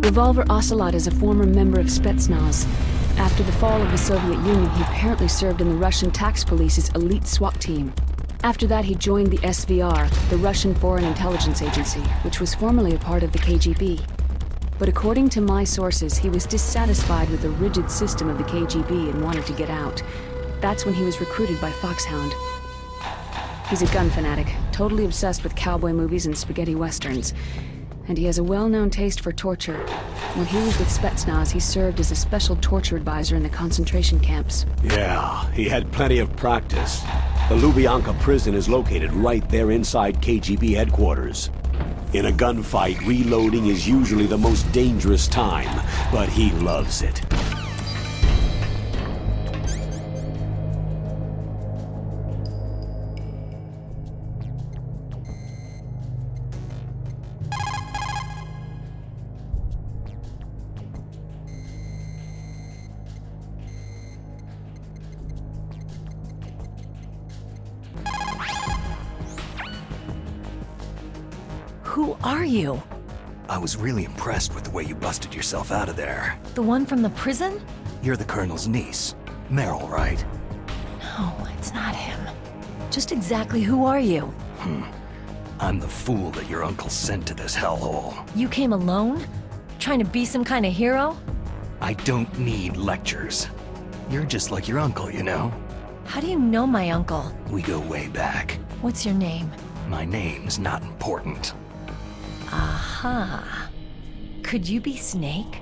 Revolver Ocelot is a former member of Spetsnaz. After the fall of the Soviet Union, he apparently served in the Russian tax police's elite SWAT team. After that, he joined the SVR, the Russian Foreign Intelligence Agency, which was formerly a part of the KGB. But according to my sources, he was dissatisfied with the rigid system of the KGB and wanted to get out. That's when he was recruited by Foxhound. He's a gun fanatic, totally obsessed with cowboy movies and spaghetti westerns. And he has a well-known taste for torture. When he was with Spetsnaz, he served as a special torture advisor in the concentration camps. Yeah, he had plenty of practice. The Lubyanka prison is located right there inside KGB headquarters. In a gunfight, reloading is usually the most dangerous time, but he loves it. Who are you? I was really impressed with the way you busted yourself out of there. The one from the prison? You're the Colonel's niece. Meryl, right? No, it's not him. Just exactly who are you? I'm the fool that your uncle sent to this hellhole. You came alone? Trying to be some kind of hero? I don't need lectures. You're just like your uncle, you know? How do you know my uncle? We go way back. What's your name? My name's not important. Aha. Could you be Snake?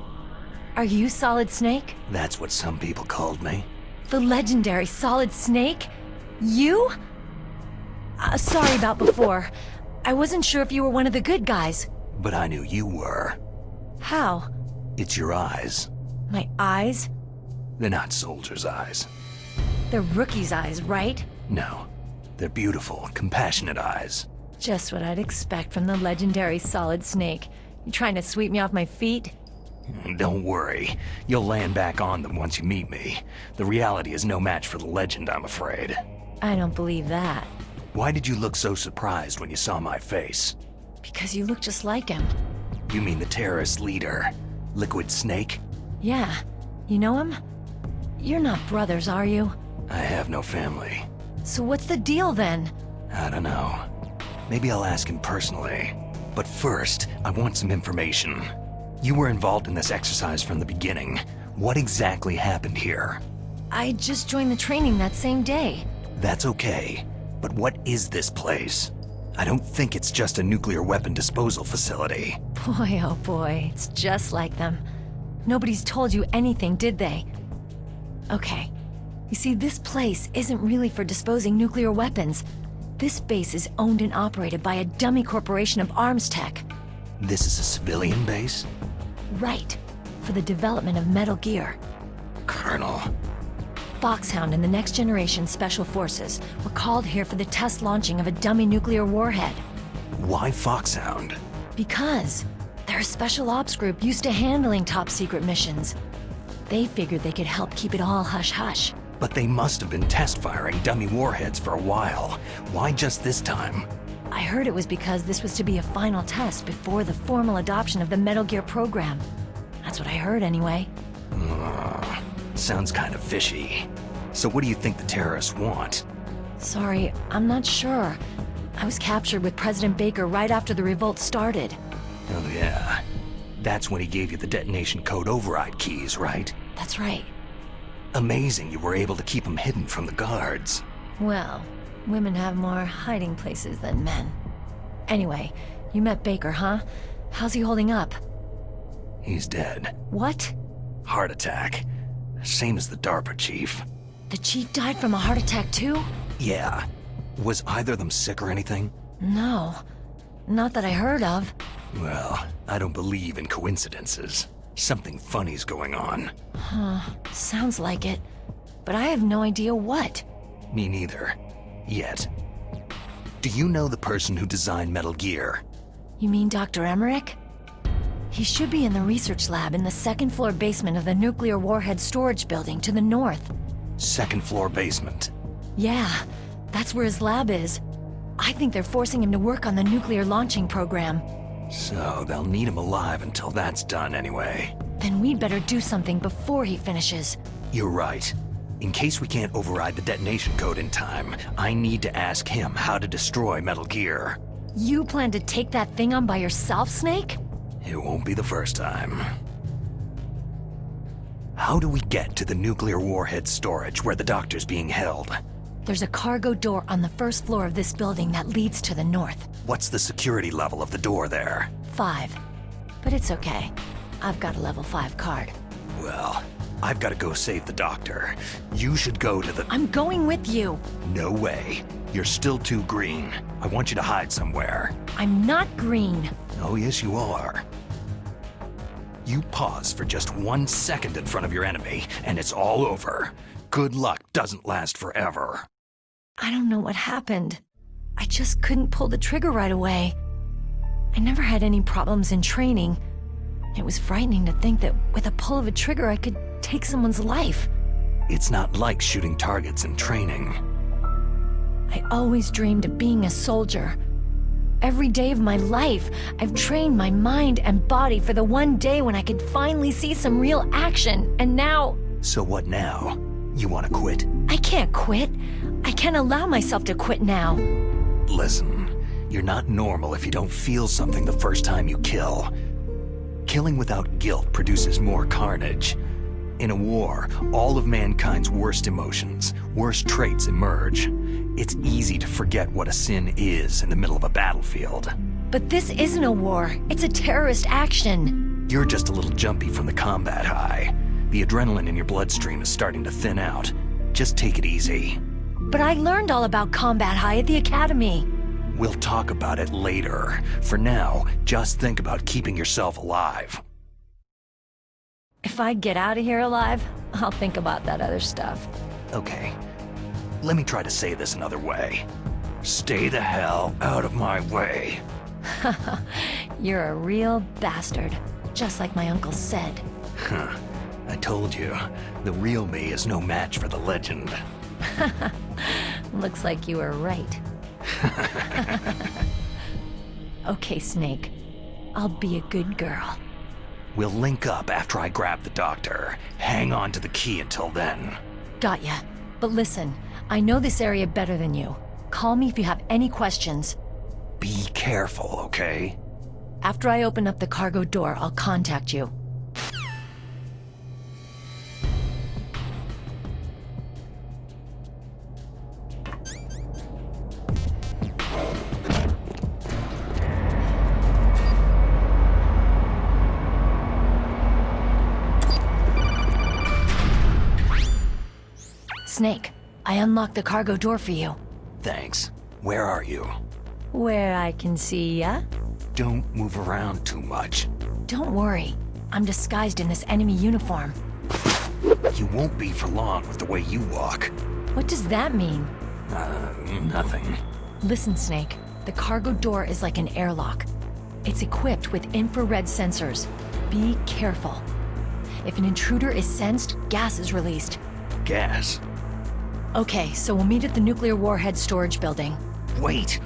Are you Solid Snake? That's what some people called me. The legendary Solid Snake? You? Sorry about before. I wasn't sure if you were one of the good guys. But I knew you were. How? It's your eyes. My eyes? They're not soldiers' eyes. They're rookie's eyes, right? No. They're beautiful, compassionate eyes. Just what I'd expect from the legendary Solid Snake. You trying to sweep me off my feet? Don't worry. You'll land back on them once you meet me. The reality is no match for the legend, I'm afraid. I don't believe that. Why did you look so surprised when you saw my face? Because you look just like him. You mean the terrorist leader, Liquid Snake? Yeah. You know him? You're not brothers, are you? I have no family. So what's the deal then? I don't know. Maybe I'll ask him personally. But first, I want some information. You were involved in this exercise from the beginning. What exactly happened here? I just joined the training that same day. That's okay. But what is this place? I don't think it's just a nuclear weapon disposal facility. Boy, oh boy, it's just like them. Nobody's told you anything, did they? Okay. You see, this place isn't really for disposing nuclear weapons. This base is owned and operated by a dummy corporation of arms tech. This is a civilian base? Right. For the development of Metal Gear. Colonel. Foxhound and the Next Generation Special Forces were called here for the test launching of a dummy nuclear warhead. Why Foxhound? Because they're a special ops group used to handling top-secret missions. They figured they could help keep it all hush-hush. But they must have been test-firing dummy warheads for a while. Why just this time? I heard it was because this was to be a final test before the formal adoption of the Metal Gear program. That's what I heard anyway. Sounds kind of fishy. So what do you think the terrorists want? Sorry, I'm not sure. I was captured with President Baker right after the revolt started. Oh yeah. That's when he gave you the detonation code override keys, right? That's right. Amazing you were able to keep them hidden from the guards. Well, women have more hiding places than men. Anyway, you met Baker, huh? How's he holding up? He's dead. What? Heart attack. Same as the DARPA chief. The chief died from a heart attack too? Yeah. Was either of them sick or anything? No. Not that I heard of. Well, I don't believe in coincidences. Something funny's going on. Huh. Sounds like it. But I have no idea what. Me neither. Yet. Do you know the person who designed Metal Gear? You mean Dr. Emmerich? He should be in the research lab in the second-floor basement of the nuclear warhead storage building to the north. Second floor basement. Yeah, that's where his lab is. I think they're forcing him to work on the nuclear launching program. So they'll need him alive until that's done anyway. Then we'd better do something before he finishes. You're right. In case we can't override the detonation code in time, I need to ask him how to destroy Metal Gear. You plan to take that thing on by yourself, Snake? It won't be the first time. How do we get to the nuclear warhead storage where the doctor's being held? There's a cargo door on the first floor of this building that leads to the north. What's the security level of the door there? 5. But it's okay. I've got a level 5 card. Well, I've got to go save the doctor. You should go to the... I'm going with you. No way. You're still too green. I want you to hide somewhere. I'm not green. Oh, yes, you are. You pause for just 1 second in front of your enemy, and it's all over. Good luck doesn't last forever. I don't know what happened. I just couldn't pull the trigger right away. I never had any problems in training. It was frightening to think that with a pull of a trigger I could take someone's life. It's not like shooting targets in training. I always dreamed of being a soldier. Every day of my life, I've trained my mind and body for the one day when I could finally see some real action, and now... So what now? You want to quit? I can't quit. I can't allow myself to quit now. Listen, you're not normal if you don't feel something the first time you kill. Killing without guilt produces more carnage. In a war, all of mankind's worst emotions, worst traits emerge. It's easy to forget what a sin is in the middle of a battlefield. But this isn't a war. It's a terrorist action. You're just a little jumpy from the combat high. The adrenaline in your bloodstream is starting to thin out. Just take it easy. But I learned all about combat high at the academy. We'll talk about it later. For now, just think about keeping yourself alive. If I get out of here alive, I'll think about that other stuff. Okay. Let me try to say this another way. Stay the hell out of my way. You're a real bastard, just like my uncle said. Huh. I told you, the real me is no match for the legend. Looks like you were right. Okay, Snake. I'll be a good girl. We'll link up after I grab the doctor. Hang on to the key until then. Got ya. But listen, I know this area better than you. Call me if you have any questions. Be careful, okay? After I open up the cargo door, I'll contact you. Snake, I unlocked the cargo door for you. Thanks. Where are you? Where I can see ya? Don't move around too much. Don't worry. I'm disguised in this enemy uniform. You won't be for long with the way you walk. What does that mean? Nothing. Listen, Snake. The cargo door is like an airlock. It's equipped with infrared sensors. Be careful. If an intruder is sensed, gas is released. Gas? Okay, so we'll meet at the nuclear warhead storage building. Wait!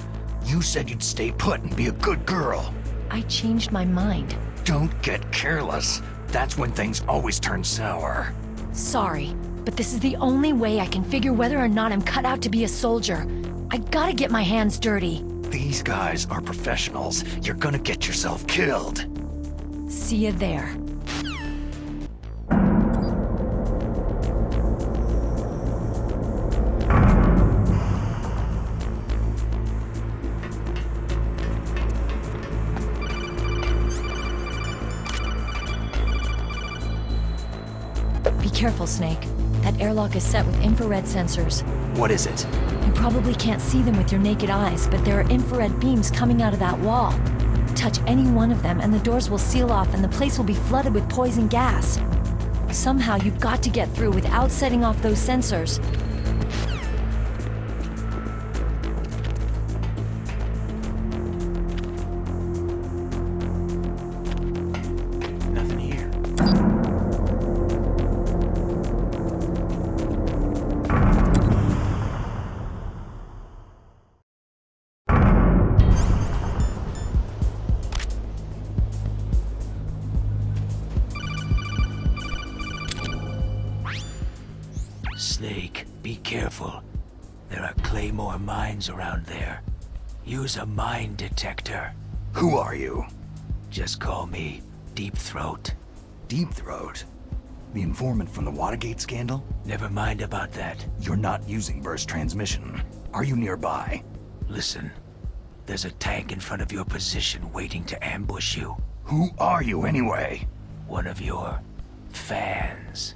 You said you'd stay put and be a good girl. I changed my mind. Don't get careless. That's when things always turn sour. Sorry, but this is the only way I can figure whether or not I'm cut out to be a soldier. I gotta get my hands dirty. These guys are professionals. You're gonna get yourself killed. See you there. Be careful, Snake. That airlock is set with infrared sensors. What is it? You probably can't see them with your naked eyes, but there are infrared beams coming out of that wall. Touch any one of them and the doors will seal off and the place will be flooded with poison gas. Somehow you've got to get through without setting off those sensors. Nothing here. Snake, be careful. There are Claymore mines around there. Use a mine detector. Who are you? Just call me Deep Throat. Deep Throat? The informant from the Watergate scandal? Never mind about that. You're not using burst transmission. Are you nearby? Listen, there's a tank in front of your position waiting to ambush you. Who are you anyway? One of your fans.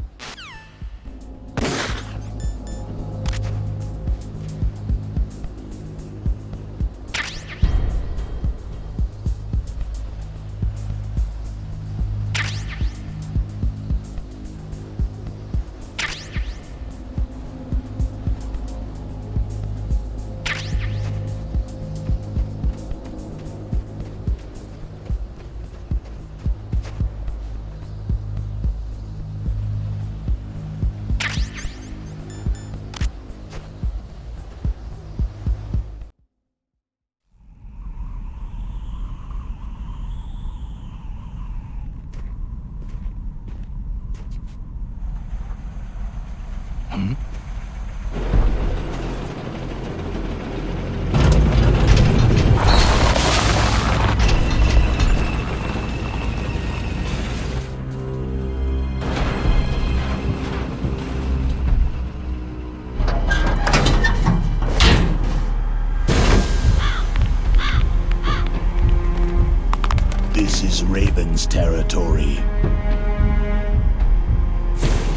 Raven's territory.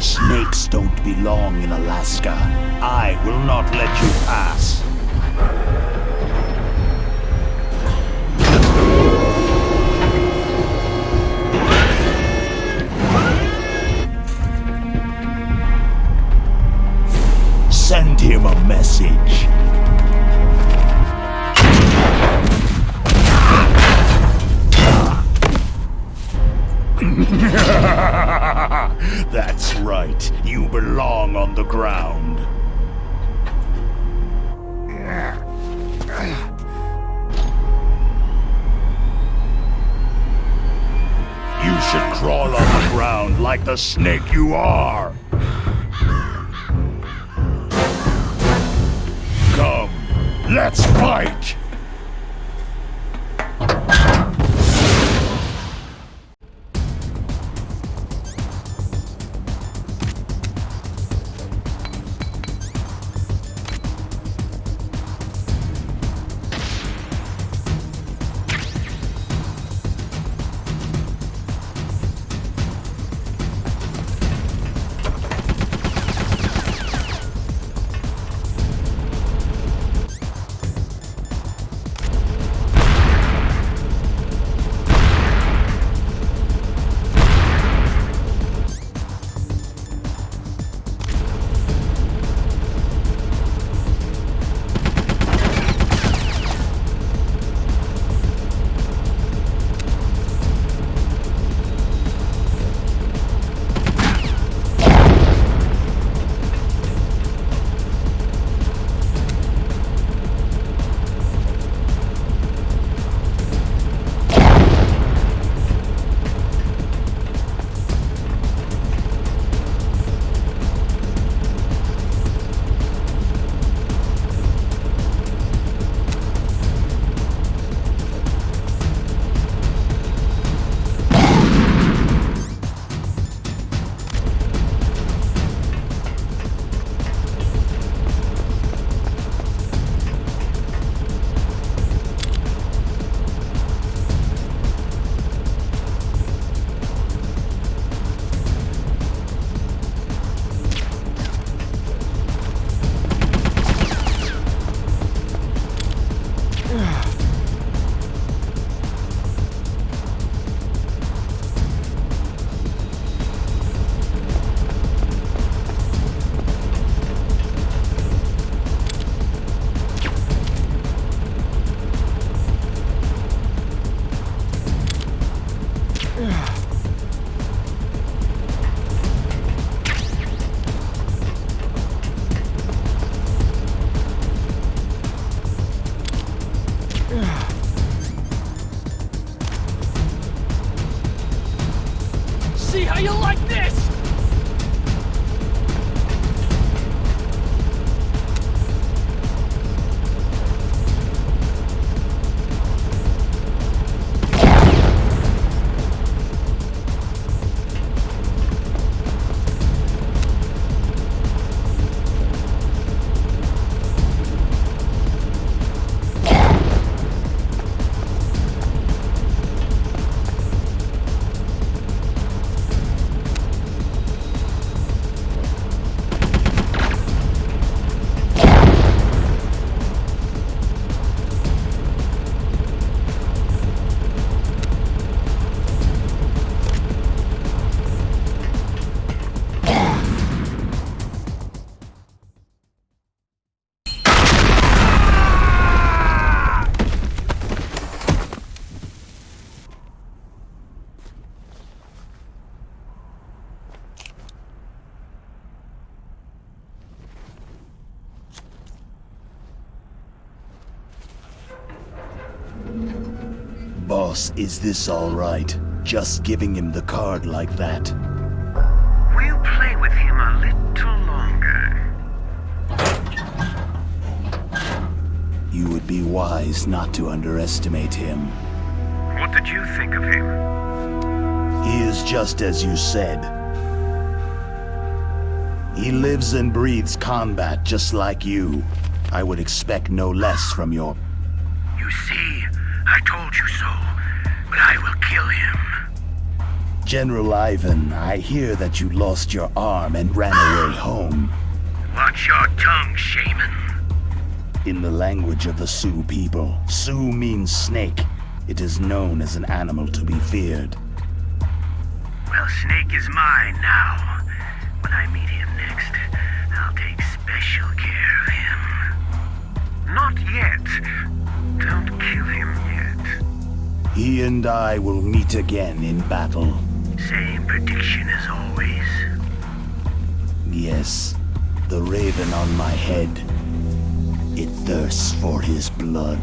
Snakes don't belong in Alaska. I will not let you pass. Send him a message. That's right. You belong on the ground. You should crawl on the ground like the snake you are. Come, let's fight! See how you like this? Boss, is this all right? Just giving him the card like that? We'll play with him a little longer. You would be wise not to underestimate him. What did you think of him? He is just as you said. He lives and breathes combat just like you. I would expect no less from your... You see, I told you so, but I will kill him. General Ivan, I hear that you lost your arm and ran away home. Watch your tongue, shaman. In the language of the Sioux people, Sioux means snake. It is known as an animal to be feared. Well, Snake is mine now. When I meet him next, I'll take special care of him. Not yet. Don't kill him yet. He and I will meet again in battle. Same prediction as always. Yes, the raven on my head. It thirsts for his blood.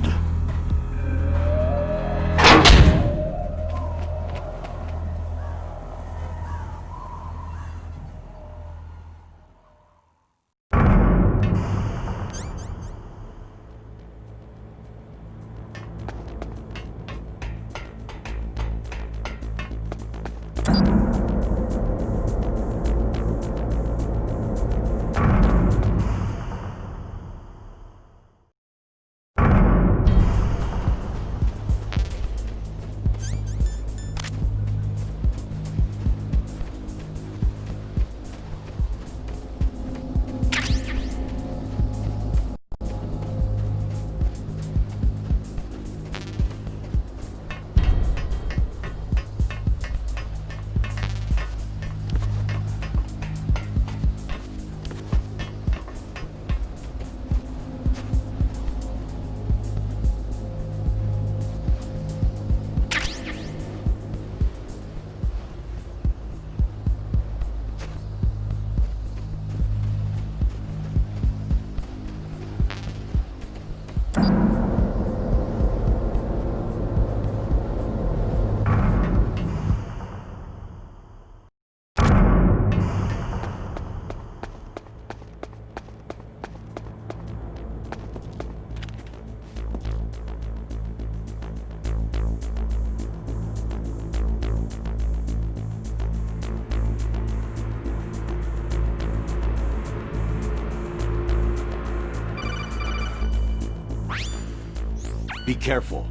Be careful.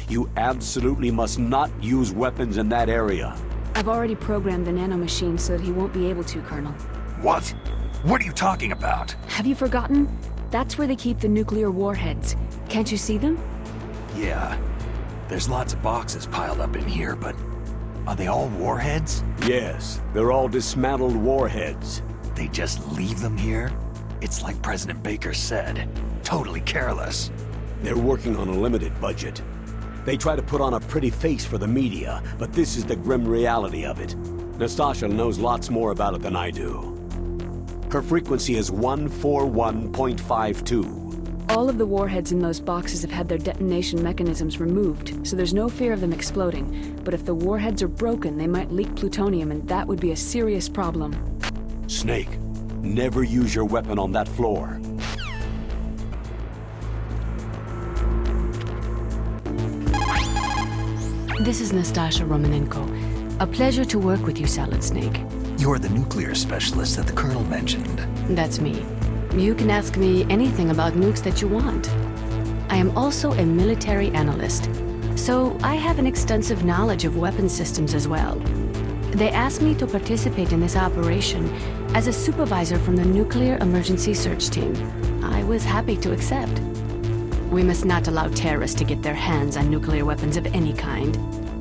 You absolutely must not use weapons in that area. I've already programmed the nanomachine so that he won't be able to, Colonel. What? What are you talking about? Have you forgotten? That's where they keep the nuclear warheads. Can't you see them? Yeah. There's lots of boxes piled up in here, but are they all warheads? Yes, they're all dismantled warheads. They just leave them here? It's like President Baker said. Totally careless. They're working on a limited budget. They try to put on a pretty face for the media, but this is the grim reality of it. Nastasha knows lots more about it than I do. Her frequency is 141.52. All of the warheads in those boxes have had their detonation mechanisms removed, so there's no fear of them exploding. But if the warheads are broken, they might leak plutonium, and that would be a serious problem. Snake, never use your weapon on that floor. This is Nastasha Romanenko. A pleasure to work with you, Salad Snake. You're the nuclear specialist that the Colonel mentioned. That's me. You can ask me anything about nukes that you want. I am also a military analyst, so I have an extensive knowledge of weapon systems as well. They asked me to participate in this operation as a supervisor from the Nuclear Emergency Search Team. I was happy to accept. We must not allow terrorists to get their hands on nuclear weapons of any kind.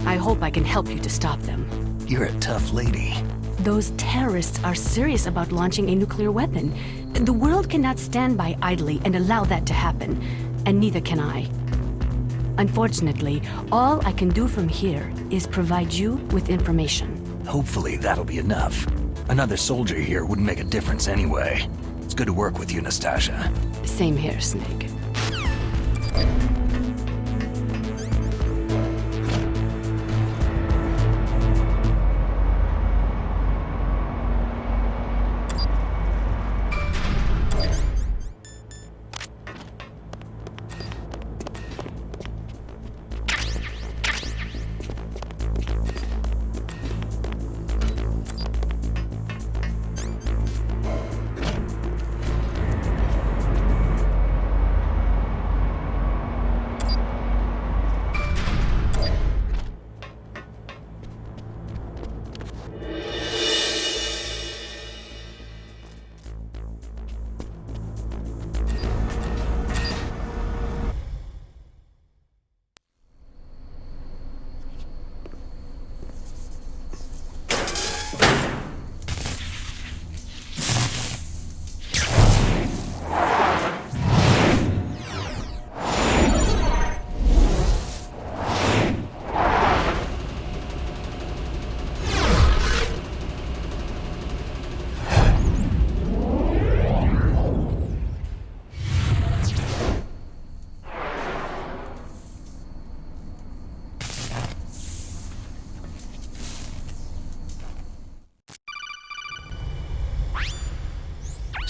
I hope I can help you to stop them. You're a tough lady. Those terrorists are serious about launching a nuclear weapon. The world cannot stand by idly and allow that to happen, and neither can I. Unfortunately, all I can do from here is provide you with information. Hopefully that'll be enough. Another soldier here wouldn't make a difference anyway. It's good to work with you, Nastasha. Same here, Snake.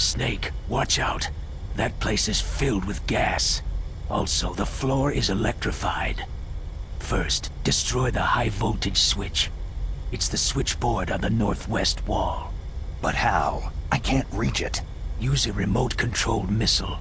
Snake, watch out. That place is filled with gas. Also, the floor is electrified. First, destroy the high-voltage switch. It's the switchboard on the northwest wall. But how? I can't reach it. Use a remote-controlled missile.